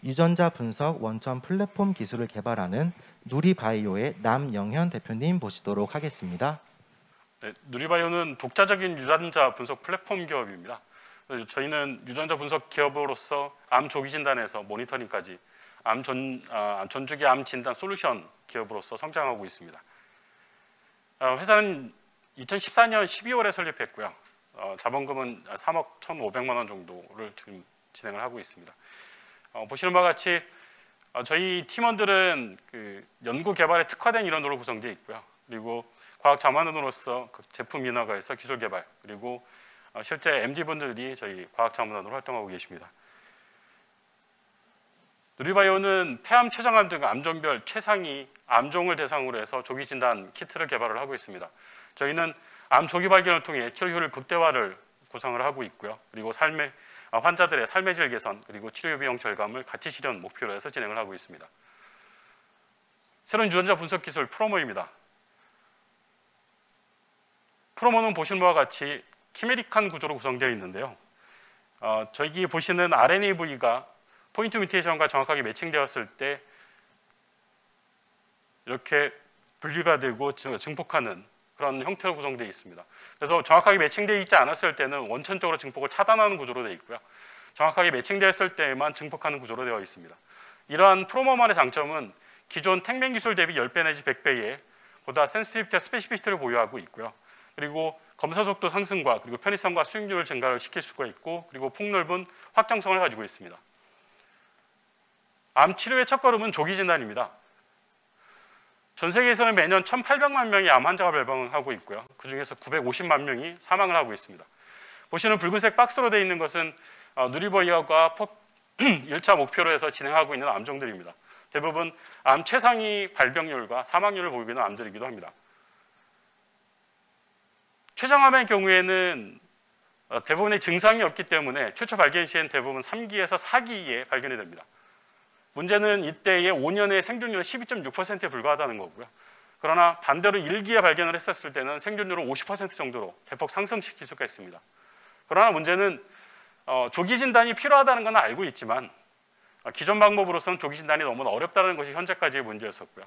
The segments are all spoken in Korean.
유전자 분석 원천 플랫폼 기술을 개발하는 누리바이오의 남영현 대표님 모시도록 하겠습니다. 네, 누리바이오는 독자적인 유전자 분석 플랫폼 기업입니다. 저희는 유전자 분석 기업으로서 암 조기 진단에서 모니터링까지 전주기 암 진단 솔루션 기업으로서 성장하고 있습니다. 회사는 2014년 12월에 설립했고요. 자본금은 3억 1,500만 원 정도를 지금 진행을 하고 있습니다. 보시는 바와 같이 저희 팀원들은 연구 개발에 특화된 인원으로 구성되어 있고요. 그리고 과학 자문원으로서 제품 인허가에서 기술 개발, 그리고 실제 MD분들이 저희 과학 자문원으로 활동하고 계십니다. 누리바이오는 폐암, 췌장암 등 암종별 최상위 암종을 대상으로 해서 조기 진단 키트를 개발을 하고 있습니다. 저희는 암 조기 발견을 통해 치료 효율 극대화를 구상을 하고 있고요. 그리고 환자들의 삶의 질 개선, 그리고 치료 비용 절감을 가치 실현 목표로 해서 진행을 하고 있습니다. 새로운 유전자 분석 기술 프로모입니다. 프로모는 보시는 바와 같이 키메릭한 구조로 구성되어 있는데요. 저기 보시는 RNA 부위가 포인트 뮤테이션과 정확하게 매칭되었을 때 이렇게 분리가 되고 증폭하는 그런 형태로 구성되어 있습니다. 그래서 정확하게 매칭되어 있지 않았을 때는 원천적으로 증폭을 차단하는 구조로 되어 있고요. 정확하게 매칭되었을 때만 증폭하는 구조로 되어 있습니다. 이러한 프로모만의 장점은 기존 택맨 기술 대비 10배 내지 100배의 보다 센시티비티와 스페시피티를 보유하고 있고요. 그리고 검사 속도 상승과 그리고 편의성과 수익률 증가를 시킬 수가 있고, 그리고 폭넓은 확장성을 가지고 있습니다. 암 치료의 첫걸음은 조기 진단입니다. 전 세계에서는 매년 1,800만 명의 암 환자가 발병하고 있고요. 그중에서 950만 명이 사망을 하고 있습니다. 보시는 붉은색 박스로 되어 있는 것은 누리바이오가 1차 목표로 해서 진행하고 있는 암종들입니다. 대부분 암 최상위 발병률과 사망률을 보이고 있는 암들이기도 합니다. 췌장암의 경우에는 대부분의 증상이 없기 때문에 최초 발견 시에는 대부분 3기에서 4기에 발견이 됩니다. 문제는 이때의 5년의 생존율은 12.6%에 불과하다는 거고요. 그러나 반대로 1기에 발견을 했었을 때는 생존율을 50% 정도로 대폭 상승시킬 수가 있습니다. 그러나 문제는 조기 진단이 필요하다는 건 알고 있지만 기존 방법으로서는 조기 진단이 너무 어렵다는 것이 현재까지의 문제였었고요.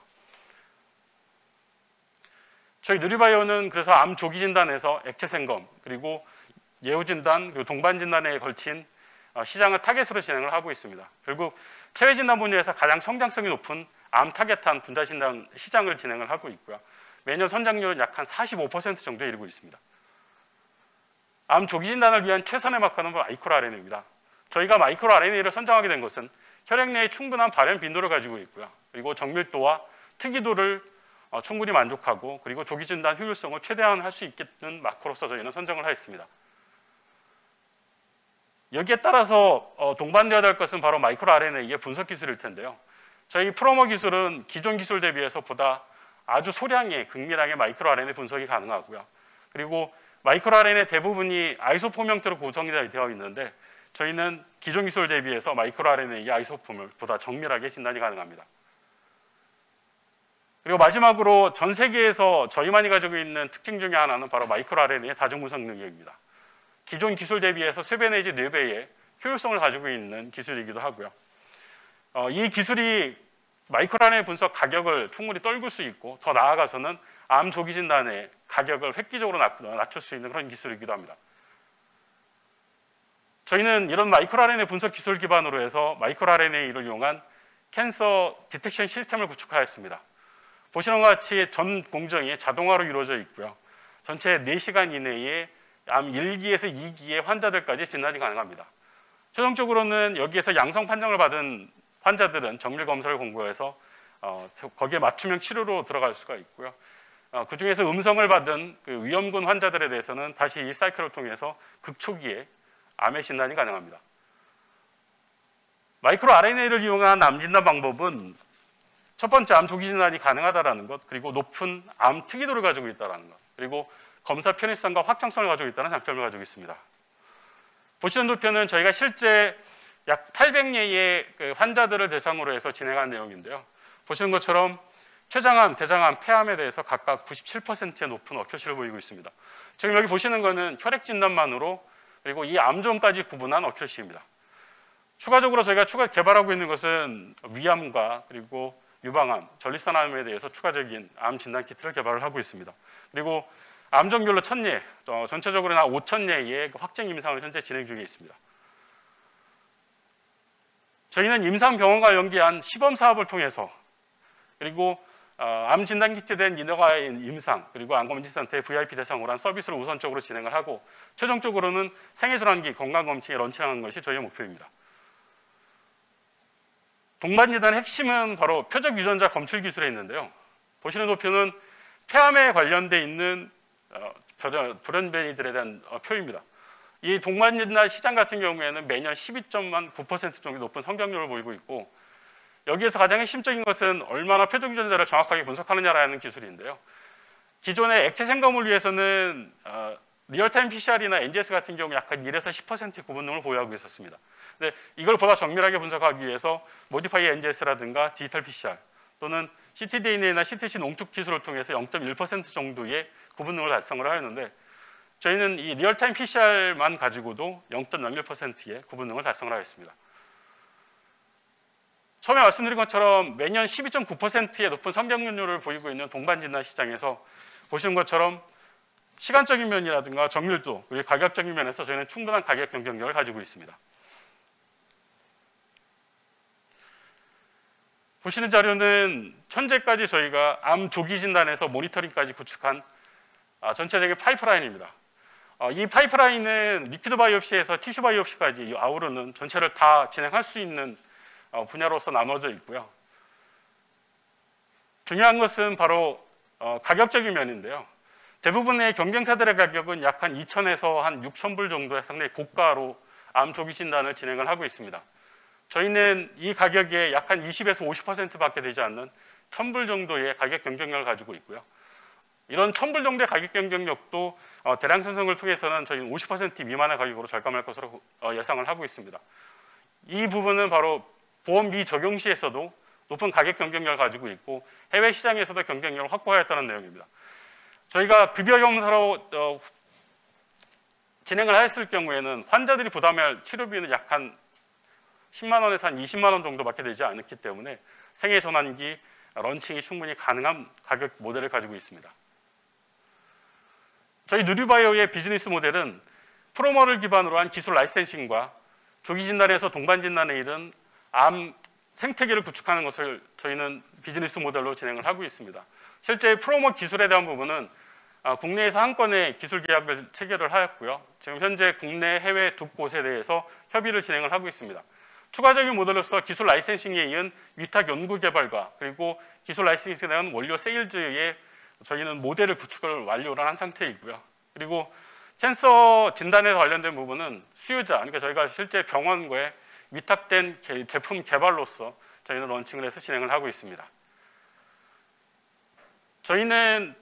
저희 누리바이오는 그래서 암 조기 진단에서 액체 생검, 그리고 예후 진단, 그리고 동반 진단에 걸친 시장을 타겟으로 진행을 하고 있습니다. 결국 체외 진단 분야에서 가장 성장성이 높은 암 타겟한 분자 진단 시장을 진행을 하고 있고요. 매년 선장률은 약 한 45% 정도에 이르고 있습니다. 암 조기 진단을 위한 최선의 마커는 마이크로 RNA입니다. 저희가 마이크로 RNA를 선정하게 된 것은 혈액 내에 충분한 발현 빈도를 가지고 있고요. 그리고 정밀도와 특이도를 충분히 만족하고, 그리고 조기 진단 효율성을 최대한 할 수 있는 마커로서 저희는 선정을 하였습니다. 여기에 따라서 동반되어야 될 것은 바로 마이크로 RNA의 분석 기술일 텐데요. 저희 프로모 기술은 기존 기술 대비해서 보다 아주 소량의 극미량의 마이크로 RNA 분석이 가능하고요. 그리고 마이크로 RNA 대부분이 아이소폼 형태로 구성이 되어 있는데 저희는 기존 기술 대비해서 마이크로 RNA의 아이소폼을 보다 정밀하게 진단이 가능합니다. 그리고 마지막으로 전 세계에서 저희만이 가지고 있는 특징 중에 하나는 바로 마이크로 RNA의 다중 분석 능력입니다. 기존 기술 대비해서 3배 내지 4배의 효율성을 가지고 있는 기술이기도 하고요. 이 기술이 마이크로 RNA 분석 가격을 충분히 떨굴 수 있고, 더 나아가서는 암 조기 진단의 가격을 획기적으로 낮출 수 있는 그런 기술이기도 합니다. 저희는 이런 마이크로 RNA 분석 기술 기반으로 해서 마이크로 RNA를 이용한 캔서 디텍션 시스템을 구축하였습니다. 보시는 것 같이 전 공정이 자동화로 이루어져 있고요. 전체 4시간 이내에 암 1기에서 2기의 환자들까지 진단이 가능합니다. 최종적으로는 여기에서 양성 판정을 받은 환자들은 정밀 검사를 공고해서 거기에 맞춤형 치료로 들어갈 수가 있고요. 그중에서 음성을 받은 위험군 환자들에 대해서는 다시 이 사이클을 통해서 극초기에 암의 진단이 가능합니다. 마이크로 RNA를 이용한 암 진단 방법은 첫 번째, 암 조기 진단이 가능하다는 것, 그리고 높은 암 특이도를 가지고 있다는 것, 그리고 검사 편의성과 확장성을 가지고 있다는 장점을 가지고 있습니다. 보시는 도표는 저희가 실제 약 800예의 환자들을 대상으로 해서 진행한 내용인데요. 보시는 것처럼 췌장암, 대장암, 폐암에 대해서 각각 97%의 높은 어큐시를 보이고 있습니다. 지금 여기 보시는 것은 혈액 진단만으로, 그리고 이 암종까지 구분한 어큐시입니다. 추가적으로 저희가 개발하고 있는 것은 위암과 그리고 유방암, 전립선암에 대해서 추가적인 암 진단 키트를 개발을 하고 있습니다. 그리고 암종별로 1000예, 전체적으로 한 5000예의 확정 임상을 현재 진행 중에 있습니다. 저희는 임상병원과 연계한 시범 사업을 통해서 그리고 암 진단 키트 된 인허가의 임상 그리고 암검진센터의 VIP 대상으로 한 서비스를 우선적으로 진행을 하고 최종적으로는 생애순환기 건강검진에 런칭하는 것이 저희의 목표입니다. 동반진단의 핵심은 바로 표적 유전자 검출 기술에 있는데요. 보시는 도표는 폐암에 관련돼 있는 돌연변이들에 대한 표입니다. 이 동반진단 시장 같은 경우에는 매년 12.9% 정도 높은 성장률을 보이고 있고 여기에서 가장 핵심적인 것은 얼마나 표적 유전자를 정확하게 분석하느냐라는 기술인데요. 기존의 액체 생검을 위해서는 리얼타임 PCR이나 NGS 같은 경우 약간 1에서 10%의 구분능을 보유하고 있었습니다. 근데 이걸 보다 정밀하게 분석하기 위해서 모디파이 NGS라든가 디지털 PCR 또는 ctDNA나 ctC 농축 기술을 통해서 0.1% 정도의 구분능을 달성을 하였는데 저희는 이 리얼타임 PCR만 가지고도 0.01%의 구분능을 달성을 하였습니다. 처음에 말씀드린 것처럼 매년 12.9%의 높은 성장률을 보이고 있는 동반진단 시장에서 보시는 것처럼 시간적인 면이라든가 정밀도 그리고 가격적인 면에서 저희는 충분한 가격 경쟁력을 가지고 있습니다. 보시는 자료는 현재까지 저희가 암 조기 진단에서 모니터링까지 구축한 전체적인 파이프라인입니다. 이 파이프라인은 리퀴드 바이옵시에서 티슈 바이옵시까지 아우르는 전체를 다 진행할 수 있는 분야로서 나눠져 있고요. 중요한 것은 바로 가격적인 면인데요. 대부분의 경쟁사들의 가격은 약 한 2,000에서 한 6,000불 정도의 상당히 고가로 암 조기 진단을 진행을 하고 있습니다. 저희는 이 가격에 약 한 20에서 50%밖에 되지 않는 1,000불 정도의 가격 경쟁력을 가지고 있고요. 이런 1,000불 정도의 가격 경쟁력도 대량 선성을 통해서는 저희는 50% 미만의 가격으로 절감할 것으로 예상을 하고 있습니다. 이 부분은 바로 보험 미적용 시에서도 높은 가격 경쟁력을 가지고 있고 해외 시장에서도 경쟁력을 확보하였다는 내용입니다. 저희가 급여 검사로 진행을 했을 경우에는 환자들이 부담해야 할 치료비는 약 한 10만 원에서 한 20만 원 정도밖에 되지 않기 때문에 생애 전환기 런칭이 충분히 가능한 가격 모델을 가지고 있습니다. 저희 누리바이오의 비즈니스 모델은 프로모를 기반으로 한 기술 라이센싱과 조기 진단에서 동반 진단에 이른 암 생태계를 구축하는 것을 저희는 비즈니스 모델로 진행을 하고 있습니다. 실제 프로모 기술에 대한 부분은 국내에서 한 건의 기술 계약을 체결을 하였고요. 지금 현재 국내 해외 두 곳에 대해서 협의를 진행을 하고 있습니다. 추가적인 모델로서 기술 라이센싱에 이은 위탁 연구 개발과 그리고 기술 라이센싱에 대한 원료 세일즈의 저희는 모델을 구축을 완료를 한 상태이고요. 그리고 캔서 진단에 관련된 부분은 수요자, 그러니까 저희가 실제 병원과의 위탁된 제품 개발로서 저희는 런칭을 해서 진행을 하고 있습니다. 저희는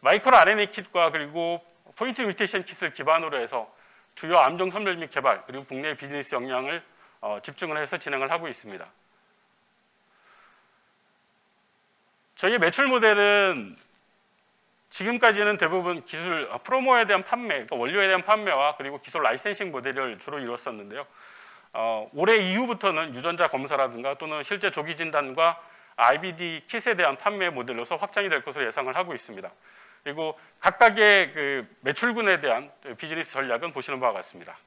마이크로 RNA 킷과 그리고 포인트 뮤테이션 킷을 기반으로 해서 주요 암종 선별 및 개발 그리고 국내 비즈니스 역량을 집중을 해서 진행을 하고 있습니다. 저희의 매출 모델은 지금까지는 대부분 기술 프로모에 대한 판매, 그러니까 원료에 대한 판매와 그리고 기술 라이센싱 모델을 주로 이뤘었는데요. 올해 이후부터는 유전자 검사라든가 또는 실제 조기 진단과 IBD 킷에 대한 판매 모델로서 확장이 될 것으로 예상을 하고 있습니다. 그리고 각각의 그 매출군에 대한 비즈니스 전략은 보시는 바와 같습니다.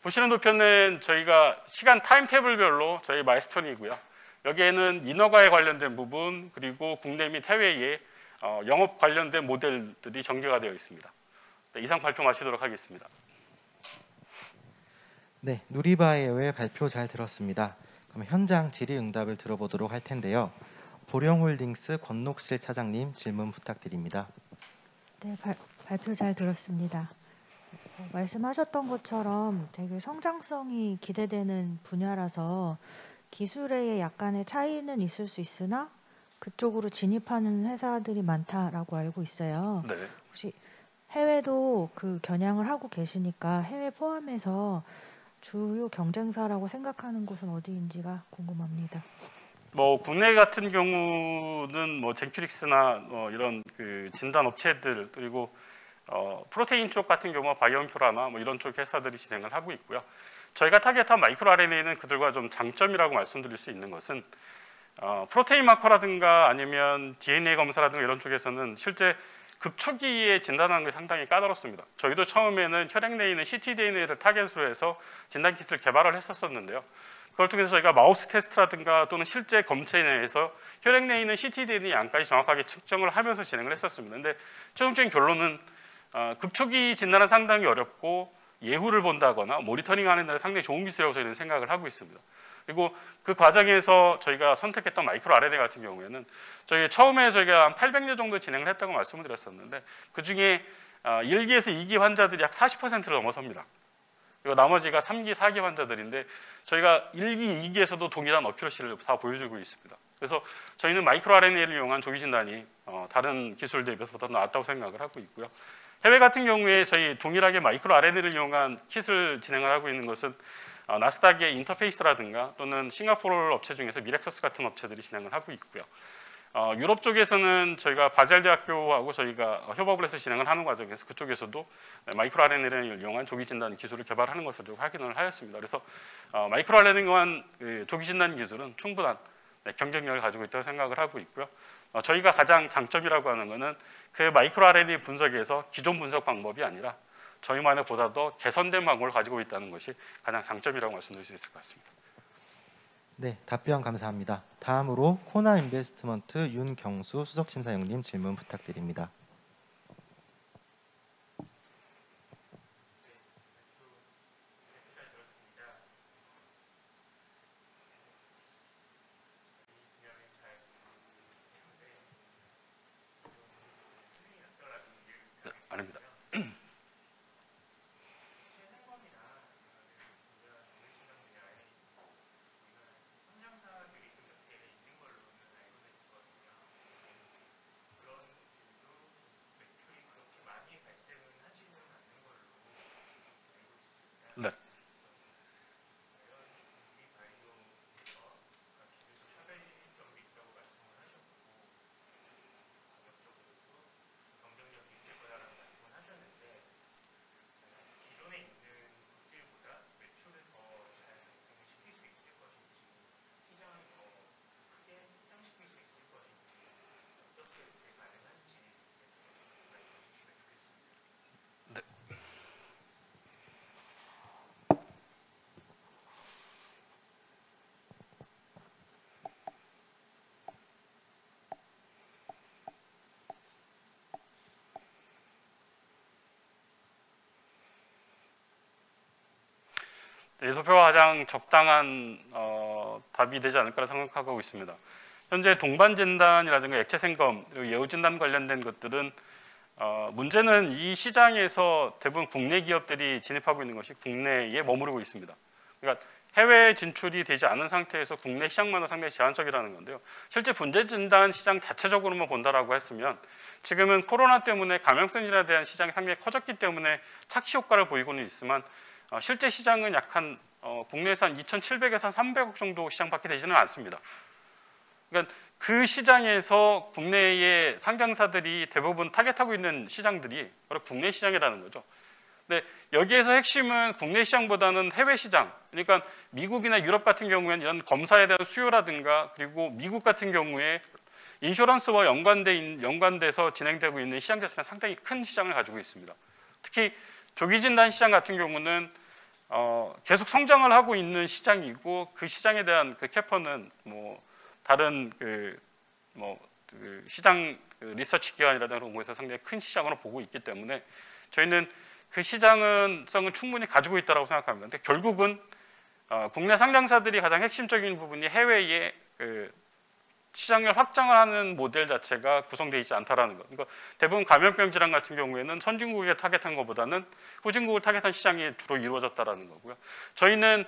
보시는 도표는 저희가 시간 타임테이블별로 저희 마일스톤이고요. 여기에는 인허가에 관련된 부분 그리고 국내 및 해외의 영업 관련된 모델들이 전개가 되어 있습니다. 네, 이상 발표 마치도록 하겠습니다. 네, 누리바이오의 발표 잘 들었습니다. 그럼 현장 질의응답을 들어보도록 할 텐데요. 보령홀딩스 권록실 차장님 질문 부탁드립니다. 네, 발표 잘 들었습니다. 말씀하셨던 것처럼 되게 성장성이 기대되는 분야라서 기술에 약간의 차이는 있을 수 있으나 그쪽으로 진입하는 회사들이 많다라고 알고 있어요. 네. 혹시 해외도 그 겨냥을 하고 계시니까 해외 포함해서 주요 경쟁사라고 생각하는 곳은 어디인지가 궁금합니다. 국내 같은 경우는 젠큐릭스나 이런 그 진단 업체들 그리고 프로테인 쪽 같은 경우 바이옴표라나 뭐 이런 쪽 회사들이 진행을 하고 있고요. 저희가 타겟한 마이크로 RNA는 그들과 좀 장점이라고 말씀드릴 수 있는 것은 프로테인 마커라든가 아니면 DNA 검사라든가 이런 쪽에서는 실제 극초기에 진단하는 게 상당히 까다롭습니다. 저희도 처음에는 혈액 내에 있는 ctDNA를 타겟으로 해서 진단 키트를 개발을 했었는데요. 그걸 통해서 저희가 마우스 테스트라든가 또는 실제 검체 내에서 혈액 내에 있는 ctDNA 양까지 정확하게 측정을 하면서 진행을 했었습니다. 근데 최종적인 결론은 극초기 진단은 상당히 어렵고 예후를 본다거나 모니터링하는 데 상당히 좋은 기술이라고 저희는 생각을 하고 있습니다. 그리고 그 과정에서 저희가 선택했던 마이크로 RNA 같은 경우에는 처음에 저희가 한 800여 정도 진행을 했다고 말씀을 드렸었는데 그 중에 1기에서 2기 환자들이 약 40%를 넘어섭니다. 그리고 나머지가 3기, 4기 환자들인데 저희가 1기, 2기에서도 동일한 어큐러시를 다 보여주고 있습니다. 그래서 저희는 마이크로 RNA를 이용한 조기 진단이 다른 기술 대비해서 보다 나았다고 생각을 하고 있고요. 해외 같은 경우에 저희 동일하게 마이크로 RNA를 이용한 킷을 진행을 하고 있는 것은 나스닥의 인터페이스라든가 또는 싱가포르 업체 중에서 미렉서스 같은 업체들이 진행을 하고 있고요. 유럽 쪽에서는 저희가 바젤 대학교하고 저희가 협업을 해서 진행을 하는 과정에서 그쪽에서도 마이크로 RNA를 이용한 조기 진단 기술을 개발하는 것을 확인을 하였습니다. 그래서 마이크로 RNA를 이용한 조기 진단 기술은 충분한 경쟁력을 가지고 있다고 생각을 하고 있고요. 저희가 가장 장점이라고 하는 것은 그 마이크로 RNA 분석에서 기존 분석 방법이 아니라 저희만의 보다 더 개선된 방법을 가지고 있다는 것이 가장 장점이라고 말씀드릴 수 있을 것 같습니다. 네, 답변 감사합니다. 다음으로 코나 인베스트먼트 윤경수 수석심사위원님 질문 부탁드립니다. 아닙니다. 네. 이 소표가 가장 적당한 답이 되지 않을까 생각하고 있습니다. 현재 동반 진단이라든가 액체 생검 그리고 예후 진단 관련된 것들은 문제는 이 시장에서 대부분 국내 기업들이 진입하고 있는 것이 국내에 머무르고 있습니다. 그러니까 해외 진출이 되지 않은 상태에서 국내 시장만은 상당히 제한적이라는 건데요. 실제 분재 진단 시장 자체적으로만 본다라고 했으면 지금은 코로나 때문에 감염성 질환에 대한 시장이 상당히 커졌기 때문에 착시 효과를 보이고는 있지만 실제 시장은 약 한 국내에서 한 2,700에서 한 300억 정도 시장밖에 되지는 않습니다. 그러니까 그 시장에서 국내의 상장사들이 대부분 타겟하고 있는 시장들이 바로 국내 시장이라는 거죠. 근데 여기에서 핵심은 국내 시장보다는 해외 시장, 그러니까 미국이나 유럽 같은 경우에는 이런 검사에 대한 수요라든가 그리고 미국 같은 경우에 인슈런스와 연관돼서 진행되고 있는 시장 자체는 상당히 큰 시장을 가지고 있습니다. 특히 조기 진단 시장 같은 경우는 계속 성장을 하고 있는 시장이고 그 시장에 대한 그 캐퍼는 뭐 다른 시장 리서치 기관이라든가 그런 곳에서 상당히 큰 시장으로 보고 있기 때문에 저희는 그 시장성을 충분히 가지고 있다고 생각합니다. 근데 결국은 국내 상장사들이 가장 핵심적인 부분이 해외에 시장을 확장을 하는 모델 자체가 구성되어 있지 않다라는 것. 그러니까 대부분 감염병 질환 같은 경우에는 선진국에 타겟한 것보다는 후진국을 타겟한 시장이 주로 이루어졌다라는 거고요. 저희는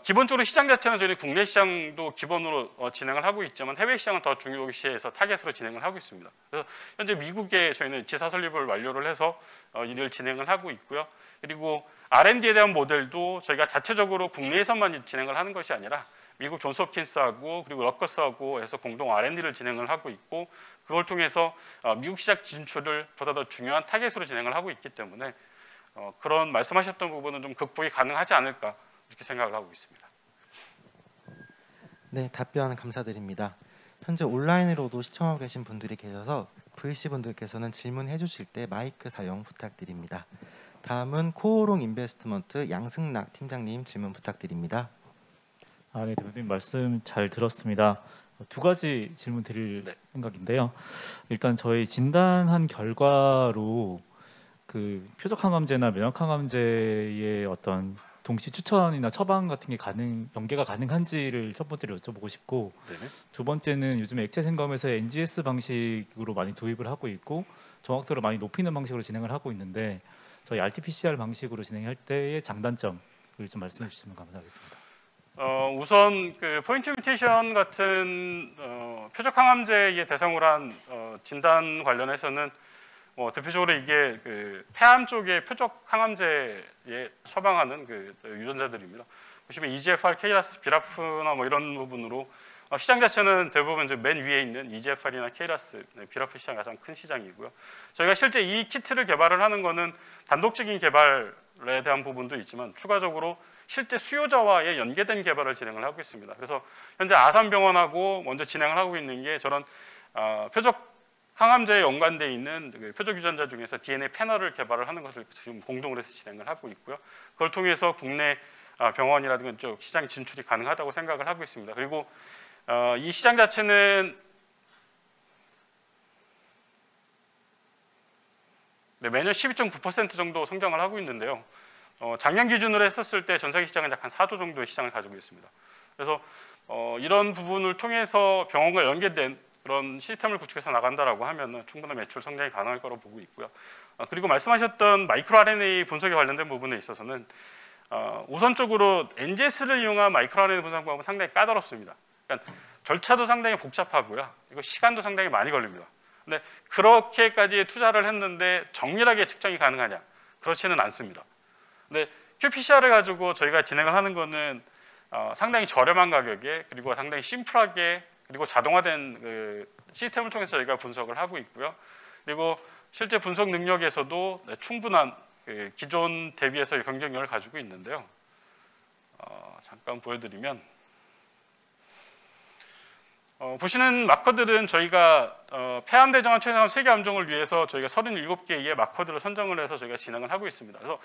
기본적으로 시장 자체는 저희는 국내 시장도 기본으로 진행을 하고 있지만 해외 시장은 더 중요시해서 타겟으로 진행을 하고 있습니다. 그래서 현재 미국에 저희는 지사 설립을 완료를 해서 일을 진행을 하고 있고요. 그리고 R&D에 대한 모델도 저희가 자체적으로 국내에서만 진행을 하는 것이 아니라 미국 존스홉킨스하고 그리고 러커스하고 해서 공동 R&D를 진행을 하고 있고 그걸 통해서 미국 시장 진출을 보다 더 중요한 타겟으로 진행을 하고 있기 때문에 그런 말씀하셨던 부분은 좀 극복이 가능하지 않을까 이렇게 생각을 하고 있습니다. 네, 답변 감사드립니다. 현재 온라인으로도 시청하고 계신 분들이 계셔서 VC 분들께서는 질문해 주실 때 마이크 사용 부탁드립니다. 다음은 코오롱 인베스트먼트 양승락 팀장님 질문 부탁드립니다. 네, 대표님 말씀 잘 들었습니다. 두 가지 질문 드릴 생각인데요. 일단 저희 진단한 결과로 그 표적항암제나 면역항암제의 어떤 동시 추천이나 처방 같은 게 연계가 가능한지를 첫 번째로 여쭤보고 싶고, 두 번째는 요즘 액체 생검에서 NGS 방식으로 많이 도입을 하고 있고 정확도를 많이 높이는 방식으로 진행을 하고 있는데 저희 RT-PCR 방식으로 진행할 때의 장단점을 좀 말씀해 주시면 감사하겠습니다. 우선 그 포인트 뮤테이션 같은 표적 항암제의 대상으로 한 진단 관련해서는 대표적으로 이게 그 폐암 쪽의 표적 항암제에 처방하는 그 유전자들입니다. 보시면 EGFR, KRAS, 비라프나 뭐 이런 부분으로 시장 자체는 대부분 이제 맨 위에 있는 EGFR이나 KRAS, 비라프 시장이 가장 큰 시장이고요. 저희가 실제 이 키트를 개발을 하는 거는 단독적인 개발에 대한 부분도 있지만 추가적으로 실제 수요자와의 연계된 개발을 진행을 하고 있습니다. 그래서 현재 아산병원하고 먼저 진행을 하고 있는 게 저런 표적 항암제에 연관되어 있는 표적 유전자 중에서 DNA 패널을 개발을 하는 것을 지금 공동으로 해서 진행을 하고 있고요. 그걸 통해서 국내 병원이라든가 쪽 시장 진출이 가능하다고 생각을 하고 있습니다. 그리고 이 시장 자체는 매년 12.9% 정도 성장을 하고 있는데요. 작년 기준으로 했었을 때 전 세계 시장은 약 한 4조 정도의 시장을 가지고 있습니다. 그래서 이런 부분을 통해서 병원과 연계된 그런 시스템을 구축해서 나간다라고 하면 충분한 매출 성장이 가능할 거라고 보고 있고요. 그리고 말씀하셨던 마이크로 RNA 분석에 관련된 부분에 있어서는 우선적으로 NGS를 이용한 마이크로 RNA 분석 방법은 상당히 까다롭습니다. 그러니까 절차도 상당히 복잡하고요. 이거 시간도 상당히 많이 걸립니다. 근데 그렇게까지 투자를 했는데 정밀하게 측정이 가능하냐? 그렇지는 않습니다. 근데 qPCR을 가지고 저희가 진행을 하는 거는 상당히 저렴한 가격에 그리고 상당히 심플하게 그리고 자동화된 그 시스템을 통해서 저희가 분석을 하고 있고요. 그리고 실제 분석 능력에서도 충분한 기존 대비해서 경쟁력을 가지고 있는데요. 잠깐 보여드리면 보시는 마커들은 저희가 폐암, 대장암, 췌장암 3개 암종을 위해서 저희가 37개의 마커들을 선정을 해서 저희가 진행을 하고 있습니다. 그래서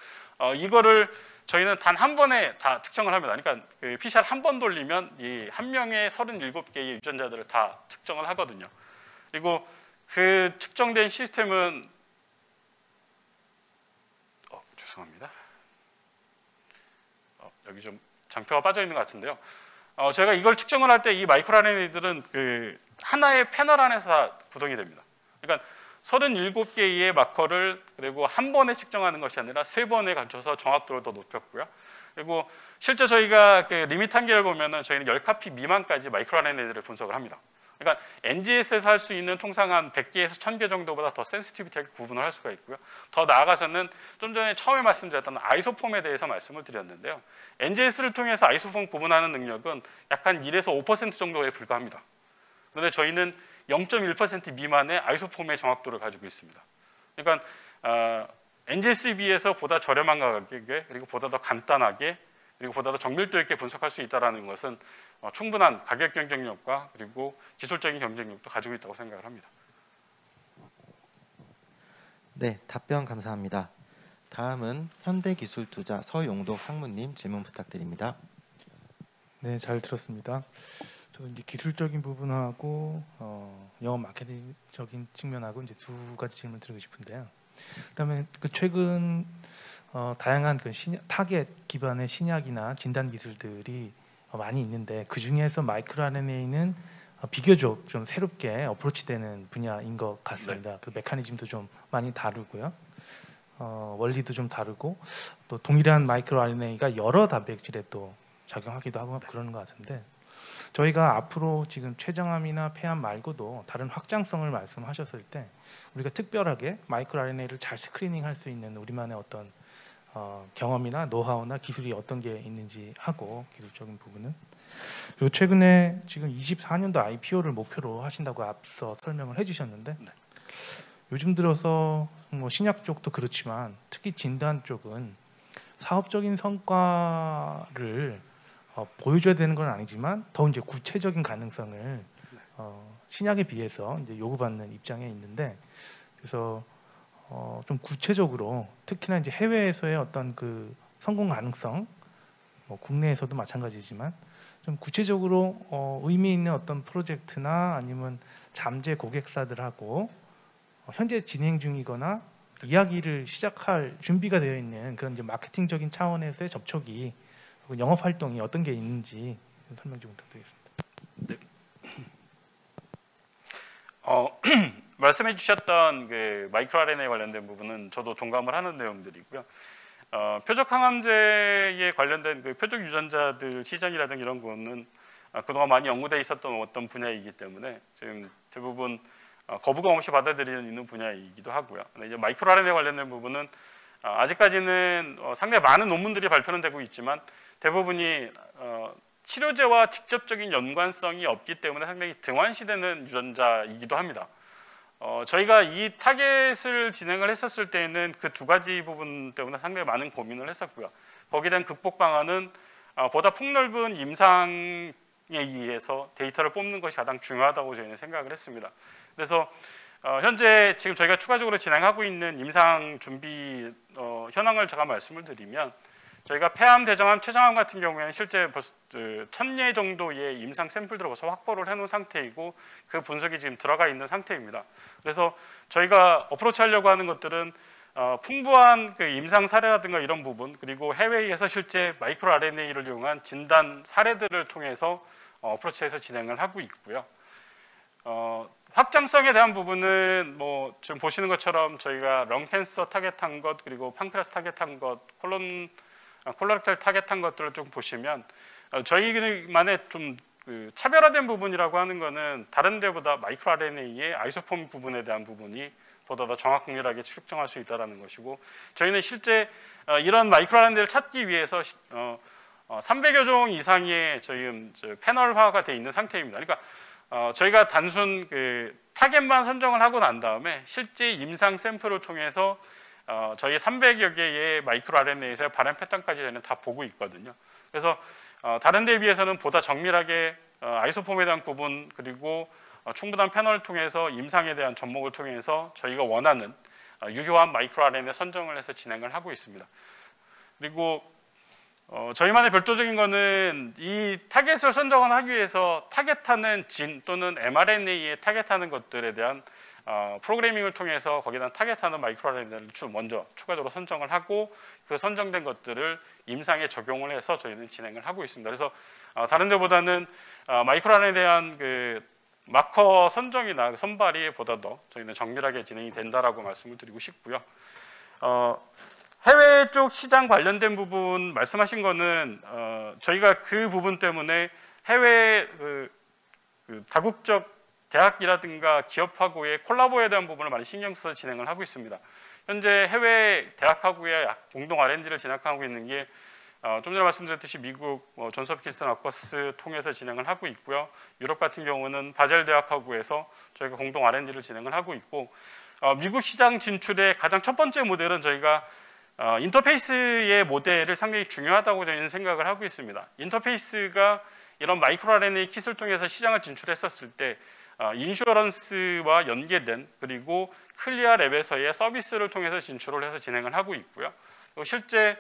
이거를 저희는 단 한 번에 다 측정을 합니다. 그러니까 그 PCR 한 번 돌리면 이 한 명의 37개의 유전자들을 다 측정을 하거든요. 그리고 그 측정된 시스템은 죄송합니다. 여기 좀 장표가 빠져 있는 것 같은데요. 제가 이걸 측정을 할 때 이 마이크로 RNA들은 그 하나의 패널 안에서 다 구동이 됩니다. 그러니까 37개의 마커를 그리고 한 번에 측정하는 것이 아니라 3번에 갖춰서 정확도를 더 높였고요. 그리고 실제 저희가 그 리밋 한계를 보면은 저희는 10카피 미만까지 마이크로 RNA들을 분석을 합니다. 그러니까 NGS에서 할 수 있는 통상 한 100개에서 1000개 정도보다 더 센시티비티하게 구분을 할 수가 있고요. 더 나아가서는 좀 전에 처음에 말씀드렸던 아이소폼에 대해서 말씀을 드렸는데요. NGS를 통해서 아이소폼 구분하는 능력은 약 한 1에서 5% 정도에 불과합니다. 그런데 저희는 0.1% 미만의 아이소폼의 정확도를 가지고 있습니다. 그러니까 NGS에 비해서 보다 저렴한 가격에 그리고 보다 더 간단하게 그리고 보다 더 정밀도 있게 분석할 수 있다는 것은 충분한 가격 경쟁력과 그리고 기술적인 경쟁력도 가지고 있다고 생각을 합니다. 네, 답변 감사합니다. 다음은 현대기술투자 서용덕 상무님 질문 부탁드립니다. 네, 잘 들었습니다. 저 이제 기술적인 부분하고 영업 마케팅적인 측면하고 이제 두 가지 질문 드리고 싶은데요. 그다음에 그 최근 다양한 그 타겟 기반의 신약이나 진단 기술들이 많이 있는데 그 중에서 마이크로 RNA는 비교적 좀 새롭게 어프로치되는 분야인 것 같습니다. 그 메커니즘도 좀 많이 다르고요. 원리도 좀 다르고 또 동일한 마이크로 RNA가 여러 단백질에 또 작용하기도 하고 그러는 것 같은데 저희가 앞으로 지금 췌장암이나 폐암 말고도 다른 확장성을 말씀하셨을 때 우리가 특별하게 마이크로 RNA를 잘 스크리닝할 수 있는 우리만의 어떤 경험이나 노하우나 기술이 어떤 게 있는지 하고 기술적인 부분은 그리고 최근에 지금 24년도 IPO를 목표로 하신다고 앞서 설명을 해주셨는데 네. 요즘 들어서 뭐 신약 쪽도 그렇지만 특히 진단 쪽은 사업적인 성과를 보여줘야 되는 건 아니지만 더 이제 구체적인 가능성을 신약에 비해서 이제 요구받는 입장에 있는데 그래서 좀 구체적으로 특히나 이제 해외에서의 어떤 그 성공 가능성, 뭐 국내에서도 마찬가지지만 좀 구체적으로 의미 있는 어떤 프로젝트나 아니면 잠재 고객사들하고 현재 진행 중이거나 이야기를 시작할 준비가 되어 있는 그런 이제 마케팅적인 차원에서의 접촉이 영업 활동이 어떤 게 있는지 설명 좀 부탁드리겠습니다. 말씀해 주셨던 그 마이크로 RNA 관련된 부분은 저도 동감을 하는 내용들이고요. 표적 항암제에 관련된 그 표적 유전자들 시장이라든가 이런 거는 그동안 많이 연구돼 있었던 어떤 분야이기 때문에 지금 대부분 거부감 없이 받아들이는 분야이기도 하고요. 근데 이제 마이크로 RNA 관련된 부분은 아직까지는 상당히 많은 논문들이 발표는 되고 있지만 대부분이 치료제와 직접적인 연관성이 없기 때문에 상당히 등한시되는 유전자이기도 합니다. 저희가 이 타겟을 진행을 했었을 때에는 그 두 가지 부분 때문에 상당히 많은 고민을 했었고요. 거기에 대한 극복 방안은 보다 폭넓은 임상에 의해서 데이터를 뽑는 것이 가장 중요하다고 저희는 생각을 했습니다. 그래서 현재 지금 저희가 추가적으로 진행하고 있는 임상 준비 현황을 제가 말씀을 드리면 저희가 폐암, 대장암, 췌장암 같은 경우에는 실제 벌써 1000예 정도의 임상 샘플들을 벌써 확보를 해놓은 상태이고 그 분석이 지금 들어가 있는 상태입니다. 그래서 저희가 어프로치 하려고 하는 것들은 풍부한 그 임상 사례라든가 이런 부분 그리고 해외에서 실제 마이크로 RNA를 이용한 진단 사례들을 통해서 어프로치해서 진행을 하고 있고요. 확장성에 대한 부분은 뭐 지금 보시는 것처럼 저희가 령 캔서 타겟한 것 그리고 판크레아스 타겟한 것 콜로렉탈 타겟한 것들을 좀 보시면 저희만의 좀 그 차별화된 부분이라고 하는 거는 다른 데보다 마이크로 RNA의 아이소폼 부분에 대한 부분이 보다 더 정확률하게 측정할 수 있다는 것이고 저희는 실제 이런 마이크로 RNA를 찾기 위해서 300여 종 이상의 저희 패널화가 되어 있는 상태입니다. 그러니까 저희가 단순 그 타겟만 선정을 하고 난 다음에 실제 임상 샘플을 통해서 저희 300여 개의 마이크로 RNA에서 발현 패턴까지 저희는 다 보고 있거든요. 그래서 다른 데에 비해서는 보다 정밀하게 아이소폼에 대한 구분 그리고 충분한 패널을 통해서 임상에 대한 접목을 통해서 저희가 원하는 유효한 마이크로 RNA 선정을 해서 진행을 하고 있습니다. 그리고 저희만의 별도적인 거는 이 타겟을 선정을 하기 위해서 타겟하는 진 또는 mRNA에 타겟하는 것들에 대한 프로그래밍을 통해서 거기다 타겟하는 마이크로 RNA를 먼저 추가적으로 선정을 하고 그 선정된 것들을 임상에 적용을 해서 저희는 진행을 하고 있습니다. 그래서 다른 데보다는 마이크로 RNA에 대한 그 마커 선정이나 선발이 보다 더 저희는 정밀하게 진행이 된다라고 말씀을 드리고 싶고요. 해외 쪽 시장 관련된 부분 말씀하신 거는 저희가 그 부분 때문에 해외 그 다국적 대학이라든가 기업하고의 콜라보에 대한 부분을 많이 신경 써서 진행을 하고 있습니다. 현재 해외 대학하고의 공동 R&D를 진행하고 있는 게 좀 전에 말씀드렸듯이 미국 존스 홉킨스 락버스 통해서 진행을 하고 있고요. 유럽 같은 경우는 바젤 대학하고에서 저희가 공동 R&D를 진행을 하고 있고 미국 시장 진출의 가장 첫 번째 모델은 저희가 인터페이스의 모델을 상당히 중요하다고 저희는 생각을 하고 있습니다. 인터페이스가 이런 마이크로 RNA 킷을 통해서 시장을 진출했었을 때 인슈어런스와 연계된 그리고 클리어 랩에서의 서비스를 통해서 진출을 해서 진행을 하고 있고요. 그리고 실제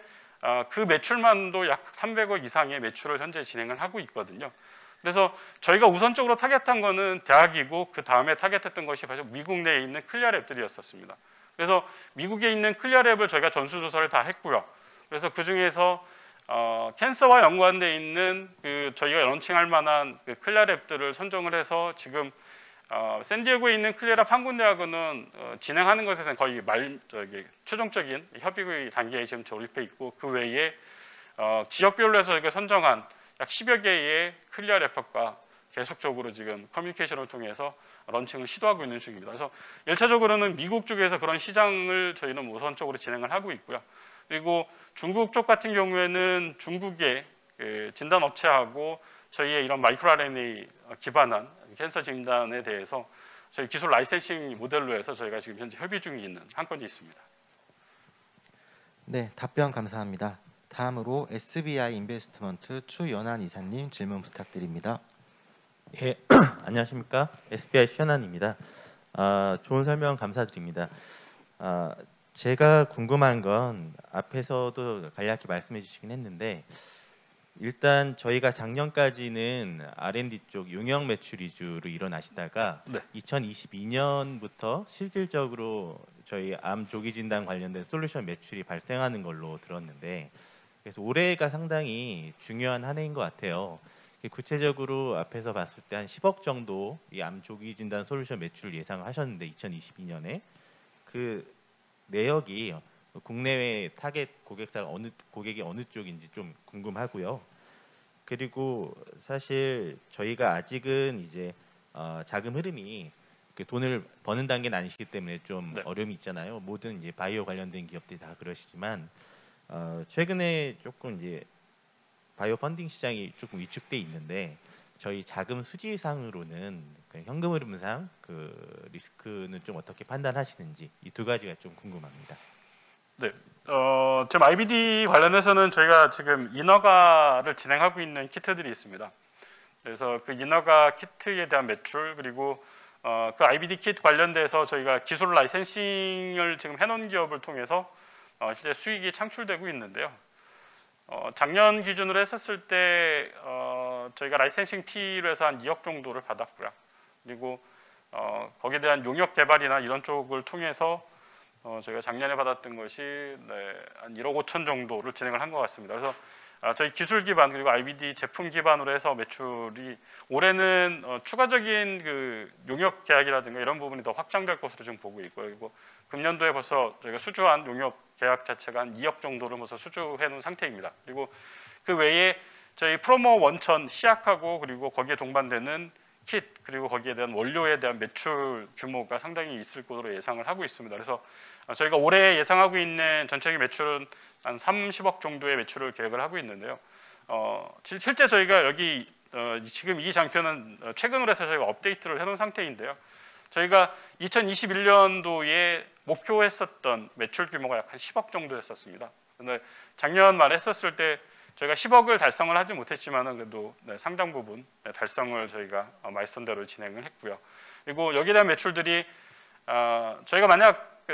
그 매출만도 약 300억 이상의 매출을 현재 진행을 하고 있거든요. 그래서 저희가 우선적으로 타겟한 거는 대학이고 그 다음에 타겟했던 것이 바로 미국 내에 있는 클리어 랩들이었었습니다. 그래서 미국에 있는 클리어 랩을 저희가 전수조사를 다 했고요. 그래서 그 중에서 캔서와 연관되어 있는 그 저희가 런칭할 만한 그 클리어 랩들을 선정을 해서 지금 샌디에고에 있는 클리어랩 한 군데하고는 진행하는 것에 대한 거의 최종적인 협의 단계에 지금 조립해 있고 그 외에 지역별로 해서 저희가 선정한 약 10여 개의 클리어 랩과 계속적으로 지금 커뮤니케이션을 통해서 런칭을 시도하고 있는 중입니다. 그래서 1차적으로는 미국 쪽에서 그런 시장을 저희는 우선적으로 진행을 하고 있고요. 그리고 중국 쪽 같은 경우에는 중국의 그 진단 업체하고 저희의 이런 마이크로 RNA 기반한 캔서 진단에 대해서 저희 기술 라이센싱 모델로 해서 저희가 지금 현재 협의 중에 있는 한 건이 있습니다. 네, 답변 감사합니다. 다음으로 SBI 인베스트먼트 추연한 이사님 질문 부탁드립니다. 예, 안녕하십니까? SBI 추연한입니다. 좋은 설명 감사드립니다. 제가 궁금한 건 앞에서도 간략히 말씀해 주시긴 했는데 일단 저희가 작년까지는 R&D 쪽 용역 매출 위주로 일어나시다가 네. 2022년부터 실질적으로 저희 암 조기 진단 관련된 솔루션 매출이 발생하는 걸로 들었는데 그래서 올해가 상당히 중요한 한 해인 것 같아요. 구체적으로 앞에서 봤을 때 한 10억 정도 이 암 조기 진단 솔루션 매출을 예상을 하셨는데 2022년에 그 내역이 국내외 타겟 고객사가 고객이 어느 쪽인지 좀 궁금하고요. 그리고 사실 저희가 아직은 이제 자금 흐름이 그 돈을 버는 단계는 아니시기 때문에 좀 네. 어려움이 있잖아요. 모든 이제 바이오 관련된 기업들이 다 그러시지만 최근에 조금 이제 바이오 펀딩 시장이 조금 위축돼 있는데 저희 자금 수지상으로는 그 현금 흐름상 그 리스크는 좀 어떻게 판단하시는지 이 두 가지가 좀 궁금합니다. 네, 지금 IBD 관련해서는 저희가 지금 인허가를 진행하고 있는 키트들이 있습니다. 그래서 그 인허가 키트에 대한 매출 그리고 그 IBD 키트 관련돼서 저희가 기술 라이센싱을 지금 해놓은 기업을 통해서 실제 수익이 창출되고 있는데요. 작년 기준으로 했었을 때 저희가 라이센싱 피로 해서 한 2억 정도를 받았고요. 그리고 거기에 대한 용역 개발이나 이런 쪽을 통해서 저희가 작년에 받았던 것이 한 1억 5천 정도를 진행을 한 것 같습니다. 그래서 저희 기술 기반 그리고 IBD 제품 기반으로 해서 매출이 올해는 추가적인 그 용역 계약이라든가 이런 부분이 더 확장될 것으로 지금 보고 있고요. 그리고 금년도에 벌써 저희가 수주한 용역 계약 자체가 한 2억 정도를 벌써 수주해 놓은 상태입니다. 그리고 그 외에 저희 프로모 원천 시약하고 그리고 거기에 동반되는 킷 그리고 거기에 대한 원료에 대한 매출 규모가 상당히 있을 것으로 예상을 하고 있습니다. 그래서 저희가 올해 예상하고 있는 전체적인 매출은 한 30억 정도의 매출을 계획을 하고 있는데요. 실제 저희가 여기 지금 이 장표는 최근으로 해서 저희가 업데이트를 해놓은 상태인데요. 저희가 2021년도에 목표했었던 매출 규모가 약 한 10억 정도였었습니다. 그런데 작년 말에 했었을 때 저희가 10억을 달성을 하지 못했지만은 그래도 상당 부분 달성을 저희가 마일스톤대로 진행을 했고요. 그리고 여기에 대한 매출들이 저희가 만약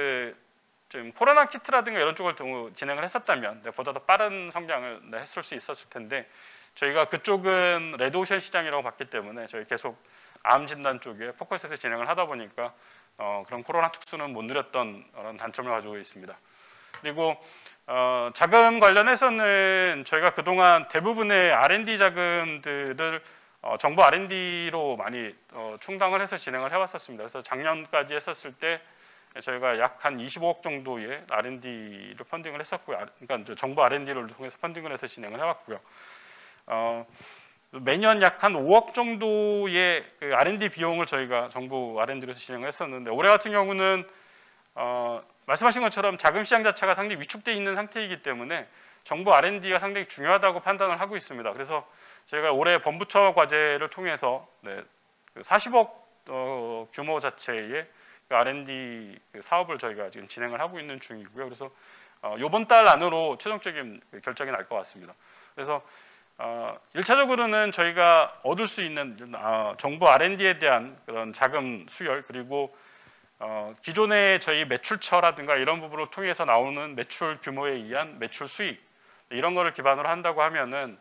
좀 코로나 키트라든가 이런 쪽을 진행을 했었다면 보다 더 빠른 성장을 했을 수 있었을 텐데 저희가 그쪽은 레드오션 시장이라고 봤기 때문에 저희 계속 암 진단 쪽에 포커스해서 진행을 하다 보니까 그런 코로나 특수는 못 누렸던 그런 단점을 가지고 있습니다. 그리고 자금 관련해서는 저희가 그동안 대부분의 R&D 자금들을 정부 R&D로 많이 충당을 해서 진행을 해왔었습니다. 그래서 작년까지 했었을 때 저희가 약 한 25억 정도의 R&D를 펀딩을 했었고요. 그러니까 정부 R&D를 통해서 펀딩을 해서 진행을 해왔고요. 매년 약 한 5억 정도의 그 R&D 비용을 저희가 정부 R&D로서 진행을 했었는데 올해 같은 경우는 말씀하신 것처럼 자금 시장 자체가 상당히 위축돼 있는 상태이기 때문에 정부 R&D가 상당히 중요하다고 판단을 하고 있습니다. 그래서 저희가 올해 범부처 과제를 통해서 40억 규모 자체의 R&D 사업을 저희가 지금 진행을 하고 있는 중이고요. 그래서 이번 달 안으로 최종적인 결정이 날 것 같습니다. 그래서 1차적으로는 저희가 얻을 수 있는 정부 R&D에 대한 그런 자금 수열 그리고 기존의 저희 매출처라든가 이런 부분을 통해서 나오는 매출 규모에 의한 매출 수익 이런 거를 기반으로 한다고 하면은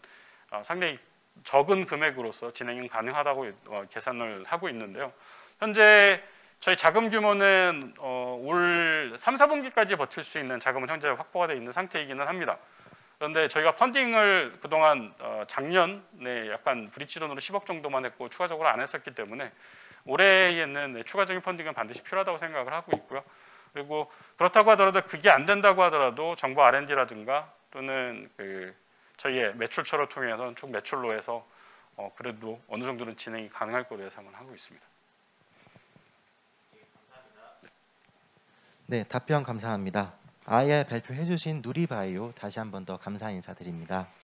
상당히 적은 금액으로서 진행이 가능하다고 계산을 하고 있는데요. 현재 저희 자금 규모는 올 3, 4분기까지 버틸 수 있는 자금은 현재 확보가 되어 있는 상태이기는 합니다. 그런데 저희가 펀딩을 그동안 작년에 약간 브릿지론으로 10억 정도만 했고 추가적으로 안 했었기 때문에 올해에는 추가적인 펀딩은 반드시 필요하다고 생각을 하고 있고요. 그리고 그렇다고 하더라도 그게 안 된다고 하더라도 정부 R&D라든가 또는 저희의 매출처를 통해서 총 매출로 해서 그래도 어느 정도는 진행이 가능할 거로 예상을 하고 있습니다. 네, 답변 감사합니다. IR 발표해 주신 누리바이오 다시 한 번 더 감사 인사드립니다.